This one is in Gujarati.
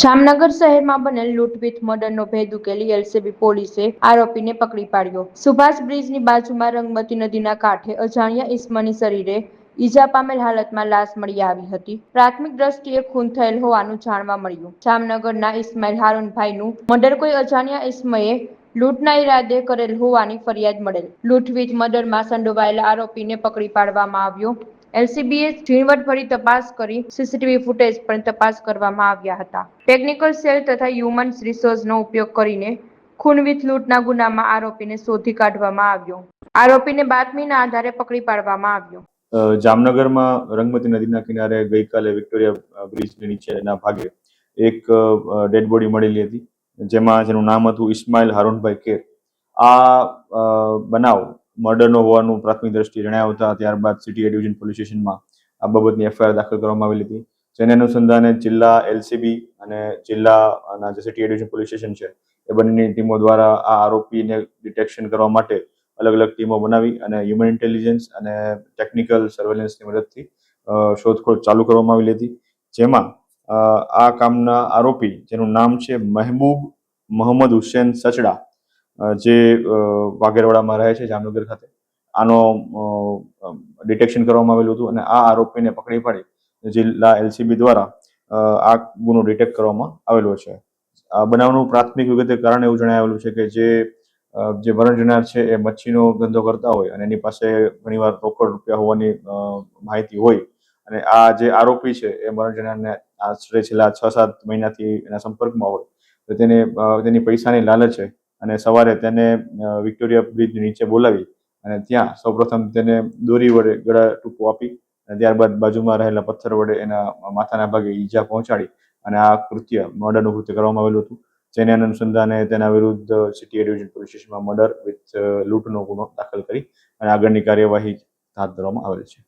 જામનગર શહેરમાં બનેલ લૂંટ વિથ મર્ડરનો ભેદ ઉકેલી એલસીબી પોલીસે આરોપીને પકડી પાડ્યો। સુભાષ બ્રિજની બાજુમાં રંગમતી નદીના કાંઠે અજાણ્યા ઈસમની શરીરે ઈજા પામેલ હાલતમાં લાશ મળી આવી હતી। પ્રાથમિક દ્રષ્ટિએ ખૂન થયેલ હોવાનું જાણવા મળ્યું। જામનગરના ઇસ્માઇલ હારૂનભાઈનું મર્ડર કોઈ અજાણ્યા ઈસમએ લૂંટના ઈરાદે કરેલ હોવાની ફરિયાદ મળેલ। લૂંટ વિથ મર્ડરમાં સંડોવાયેલા આરોપીને પકડી પાડવામાં આવ્યો। એલસીબીએ ઝીણવટભરી તપાસ કરી સીસીટીવી ફૂટેજ પણ તપાસ કરવામાં આવ્યા હતા। ટેકનિકલ સેલ તથા હ્યુમન રિસોર્સનો ઉપયોગ કરીને ખૂન વિથ લૂંટના ગુનામાં આરોપીને શોધી કાઢવામાં આવ્યો। આરોપીને બાતમીના આધારે પકડી પાડવામાં આવ્યો। જામનગરમાં રંગમતી નદીના કિનારે ગઈકાલે વિક્ટોરિયા બ્રિજની નીચેના ભાગે એક ડેડ બોડી મળેલી હતી, જેનું નામ હતું ઇસ્માઇલ હારૂનભાઈ કેર। આ બનાવ મર્ડરનો હોવાનું પ્રાથમિક દ્રષ્ટિએ જણાયા હતા। ત્યારબાદ સિટી ડિવિઝન પોલીસ સ્ટેશનમાં આ બાબતની એફઆઈઆર દાખલ કરવામાં આવેલી હતી, જેને અનુસંધાને જિલ્લા એલસીબી અને જિલ્લાના જે સિટી ડિવિઝન પોલીસ સ્ટેશન છે એ બંનેની ટીમો દ્વારા આ આરોપીને ડિટેક્શન કરવા માટે અલગ અલગ ટીમો બનાવી અને હ્યુમન ઇન્ટેલિજન્સ અને ટેકનિકલ સર્વેલન્સની મદદથી શોધખોળ ચાલુ કરવામાં આવેલી હતી, જેમાં આ કામના આરોપી જેનું નામ છે મહેબૂબ મોહમ્મદ હુસેન સચડા, જે વાઘેરવાડામાં રહે છે જામનગર ખાતે, આનો ડિટેક્શન કરવામાં આવેલું હતું અને આ આરોપીને પકડી પાડી જિલ્લા એલસીબી દ્વારા આ ગુનો ડિટેક્ટ કરવામાં આવેલો છે। આ બનાવનું પ્રાથમિક વિગતે કારણ એવું જણાવેલું છે કે જે મરણ જનાર છે એ મચ્છીનો ધંધો કરતા હોય અને એની પાસે ઘણીવાર રોકડ રૂપિયા હોવાની માહિતી હોય અને આ જે આરોપી છે એ મરણ જનારને આશરે છેલ્લા 6-7 મહિનાથી એના સંપર્કમાં હોય તો તેની પૈસાની લાલચ છે અને સવારે તેને વિક્ટોરિયા બ્રિજ નીચે બોલાવી અને ત્યાં સૌપ્રથમ તેને દોરી વડે ગળા ટૂંકો આપી અને ત્યારબાદ બાજુમાં રહેલા પથ્થર વડે એના માથાના ભાગે ઈજા પહોંચાડી અને આ મર્ડરનું કૃત્ય કરવામાં આવેલું હતું, જેને અનુસંધાને તેના વિરુદ્ધ સિટી ડિવિઝન પોલીસ સ્ટેશનમાં મર્ડર વિથ લૂંટનો ગુનો દાખલ કરી અને આગળની કાર્યવાહી હાથ ધરવામાં આવેલ છે।